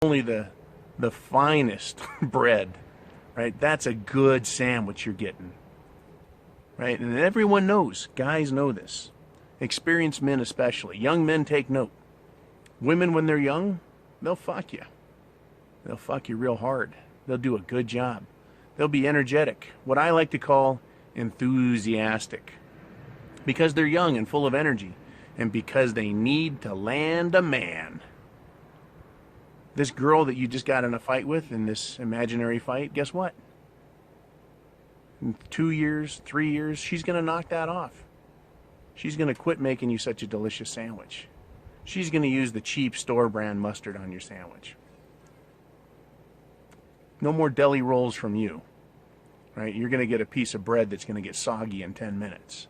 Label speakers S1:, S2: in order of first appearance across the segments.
S1: only the finest bread, right? That's a good sandwich you're getting, right? And everyone knows, guys know this. Experienced men especially. Young men take note. Women, when they're young, they'll fuck you. They'll fuck you real hard. They'll do a good job. They'll be energetic, what I like to call enthusiastic, because they're young and full of energy, and because they need to land a man. This girl that you just got in a fight with, in this imaginary fight, guess what? In 2 years, 3 years, she's going to knock that off. She's going to quit making you such a delicious sandwich. She's going to use the cheap store brand mustard on your sandwich. No more deli rolls from you, right? You're going to get a piece of bread that's going to get soggy in 10 minutes.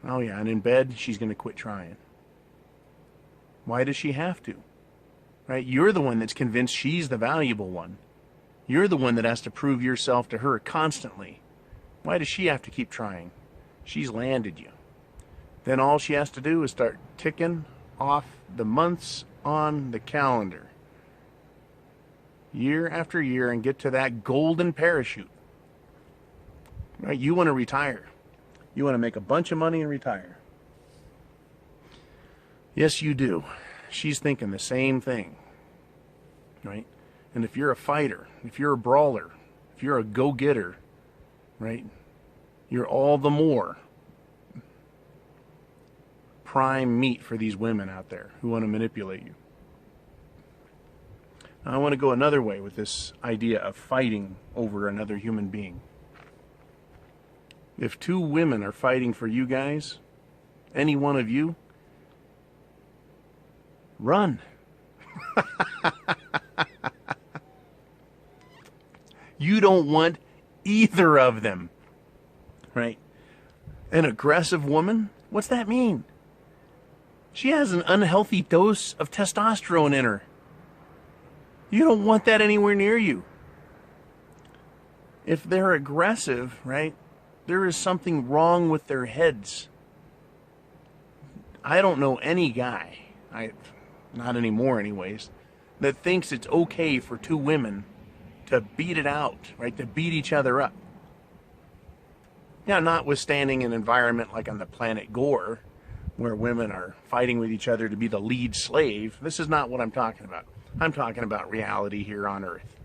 S1: Oh yeah, and in bed, she's going to quit trying. Why does she have to? Right? You're the one that's convinced she's the valuable one. You're the one that has to prove yourself to her constantly. Why does she have to keep trying? She's landed you. Then all she has to do is start ticking off the months on the calendar, year after year, and get to that golden parachute. Right? You want to retire. You want to make a bunch of money and retire. Yes, you do. She's thinking the same thing, right? And if you're a fighter, if you're a brawler, if you're a go-getter, right, you're all the more prime meat for these women out there who want to manipulate you. Now, I want to go another way with this idea of fighting over another human being. If two women are fighting for you guys, any one of you, run. You don't want either of them, right? An aggressive woman, what's that mean? She has an unhealthy dose of testosterone in her. You don't want that anywhere near you. If they're aggressive, right, there is something wrong with their heads. I don't know any guy, not anymore anyways, that thinks it's okay for two women to beat it out, right, to beat each other up. Now, notwithstanding an environment like on the planet Gore, where women are fighting with each other to be the lead slave, this is not what I'm talking about. I'm talking about reality here on Earth.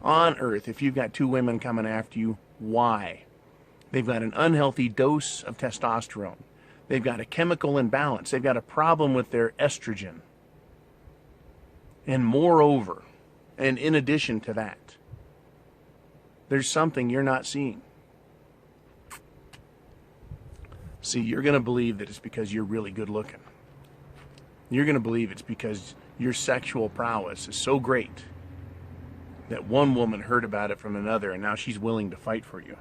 S1: On Earth, if you've got two women coming after you, why? They've got an unhealthy dose of testosterone. They've got a chemical imbalance. They've got a problem with their estrogen. And moreover, and in addition to that, there's something you're not seeing. See, you're going to believe that it's because you're really good looking. You're going to believe it's because your sexual prowess is so great that one woman heard about it from another and now she's willing to fight for you.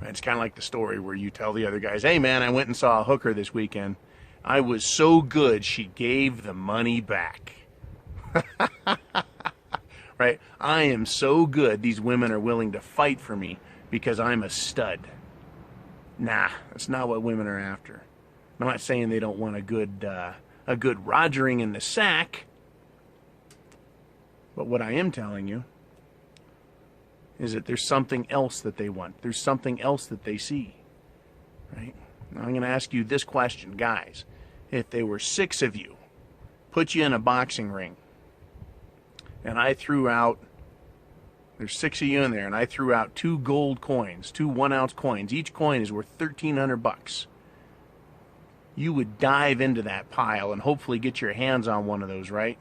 S1: Right? It's kind of like the story where you tell the other guys, hey man, I went and saw a hooker this weekend. I was so good she gave the money back. Right? I am so good these women are willing to fight for me because I'm a stud. Nah, that's not what women are after. I'm not saying they don't want a good rogering in the sack. But what I am telling you is that there's something else that they want. There's something else that they see. Right? Now I'm going to ask you this question, guys. If there were 6 of you, put you in a boxing ring, and I threw out, there's 6 of you in there, and I threw out 2 gold coins, 2 1-ounce coins. Each coin is worth $1,300. You would dive into that pile and hopefully get your hands on one of those, right?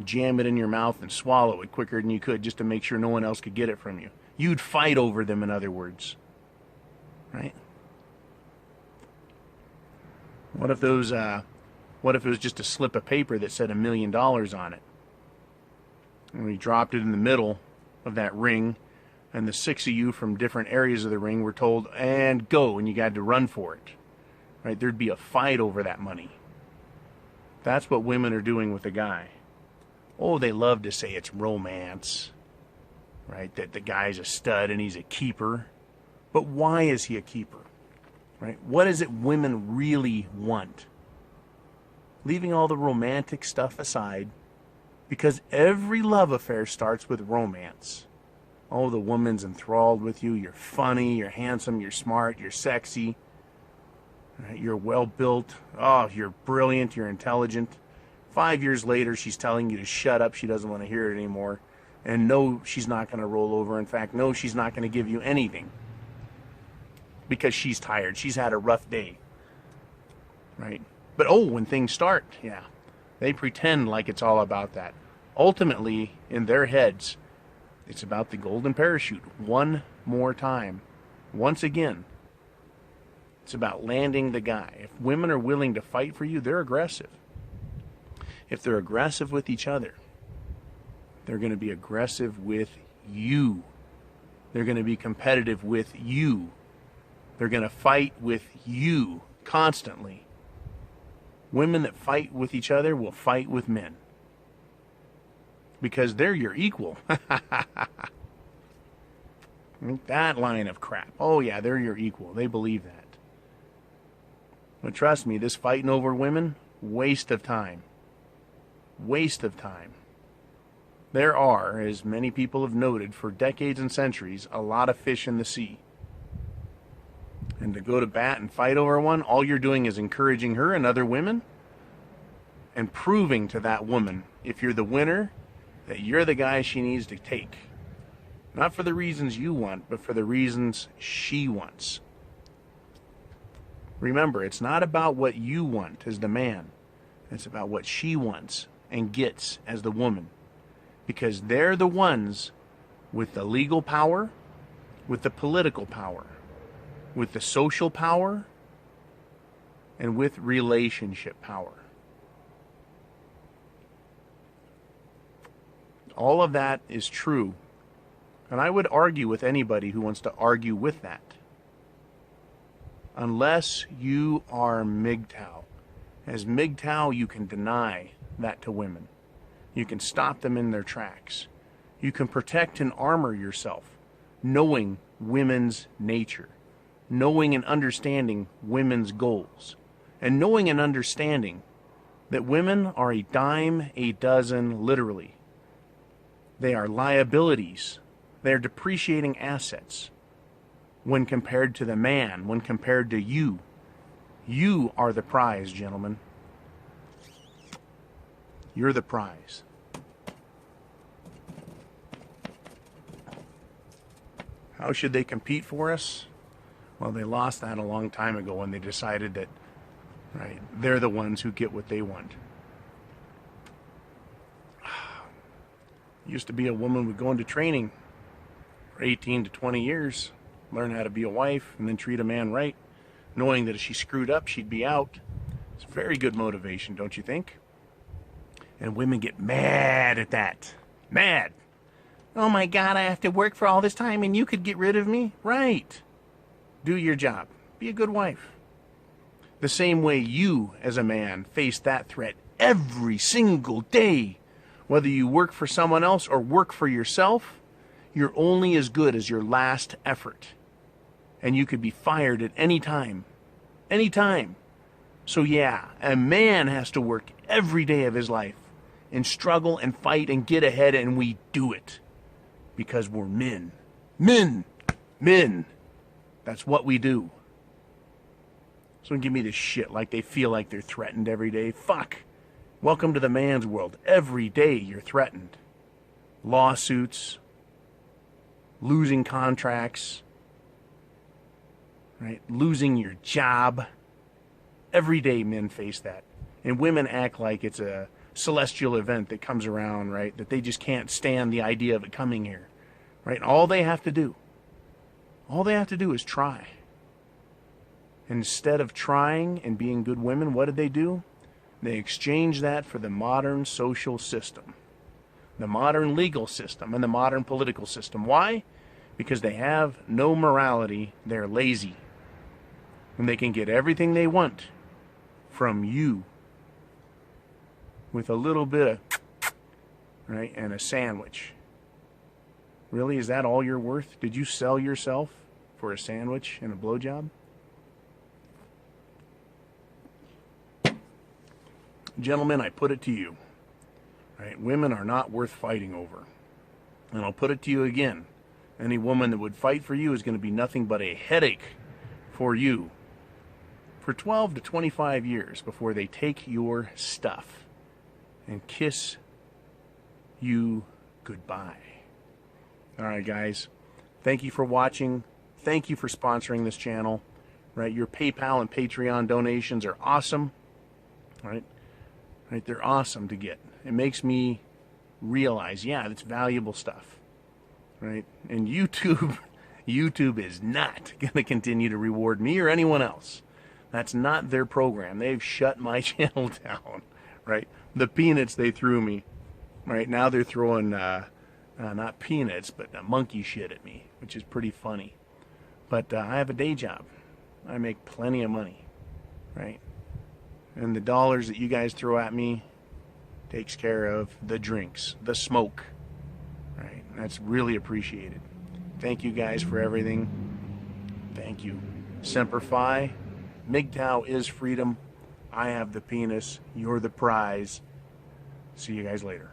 S1: Jam it in your mouth and swallow it quicker than you could just to make sure no one else could get it from you. You'd fight over them, in other words. Right? What if it was just a slip of paper that said $1 million on it? And we dropped it in the middle of that ring, and the 6 of you from different areas of the ring were told, and go, and you got to run for it. Right? There'd be a fight over that money. That's what women are doing with a guy. Oh, they love to say it's romance, right? That the guy's a stud and he's a keeper. But why is he a keeper? Right? What is it women really want? Leaving all the romantic stuff aside, Because every love affair starts with romance. Oh, the woman's enthralled with you. You're funny, you're handsome, you're smart, you're sexy. Right? You're well built. Oh, you're brilliant, you're intelligent. 5 years later, she's telling you to shut up. She doesn't want to hear it anymore. And no, she's not going to roll over. In fact, no, she's not going to give you anything. Because she's tired. She's had a rough day. Right? But oh, when things start, yeah, they pretend like it's all about that. Ultimately, in their heads, it's about the golden parachute. One more time. Once again. It's about landing the guy. If women are willing to fight for you, they're aggressive. If they're aggressive with each other, they're going to be aggressive with you. They're going to be competitive with you. They're going to fight with you constantly. Women that fight with each other will fight with men. Because they're your equal. That line of crap. Oh yeah, they're your equal. They believe that. But trust me, this fighting over women, waste of time. Waste of time. There are, as many people have noted, for decades and centuries, a lot of fish in the sea. And to go to bat and fight over one, all you're doing is encouraging her and other women and proving to that woman, if you're the winner, that you're the guy she needs to take. Not for the reasons you want, but for the reasons she wants. Remember, it's not about what you want as the man. It's about what she wants and gets as the woman. Because they're the ones with the legal power, with the political power, with the social power, and with relationship power. All of that is true. And I would argue with anybody who wants to argue with that. Unless you are Mgtow. As Mgtow, you can deny that to women. You can stop them in their tracks. You can protect and armor yourself, knowing women's nature, knowing and understanding women's goals, and knowing and understanding that women are a dime a dozen, literally. They are liabilities. They are depreciating assets when compared to the man, when compared to you. You are the prize, gentlemen. You're the prize. How should they compete for us? Well, they lost that a long time ago when they decided that, right, they're the ones who get what they want. Used to be a woman would go into training for 18 to 20 years, learn how to be a wife, and then treat a man right, knowing that if she screwed up, she'd be out. It's very good motivation, don't you think? And women get mad at that. Mad. Oh my God, I have to work for all this time and you could get rid of me? Right. Do your job. Be a good wife. The same way you, as a man, face that threat every single day. Whether you work for someone else or work for yourself, you're only as good as your last effort. And you could be fired at any time. Any time. So yeah, a man has to work every day of his life and struggle and fight and get ahead, and we do it. Because we're men. Men! Men! That's what we do. So don't give me this shit like they feel like they're threatened every day. Fuck. Welcome to the man's world. Every day you're threatened. Lawsuits. Losing contracts. Right? Losing your job. Every day men face that. And women act like it's a celestial event that comes around, right? That they just can't stand the idea of it coming here. Right? All they have to do is try. Instead of trying and being good women, what did they do? They exchanged that for the modern social system, the modern legal system, and the modern political system. Why? Because they have no morality. They're lazy. And they can get everything they want from you with a little bit of, right, and a sandwich. Really? Is that all you're worth? Did you sell yourself for a sandwich and a blowjob? Gentlemen, I put it to you. Right? Women are not worth fighting over. And I'll put it to you again. Any woman that would fight for you is going to be nothing but a headache for you for 12 to 25 years before they take your stuff and kiss you goodbye. All right, guys. Thank you for watching. Thank you for sponsoring this channel. Right? Your PayPal and Patreon donations are awesome. Right? Right? They're awesome to get. It makes me realize, yeah, that's valuable stuff. Right? And YouTube is not going to continue to reward me or anyone else. That's not their program. They've shut my channel down. Right? The peanuts they threw me. Right? Now they're throwing not peanuts, but monkey shit at me, which is pretty funny. But I have a day job. I make plenty of money. Right? And the dollars that you guys throw at me takes care of the drinks, the smoke. Right? And that's really appreciated. Thank you guys for everything. Thank you. Semper Fi. Mgtow is freedom. I have the penis. You're the prize. See you guys later.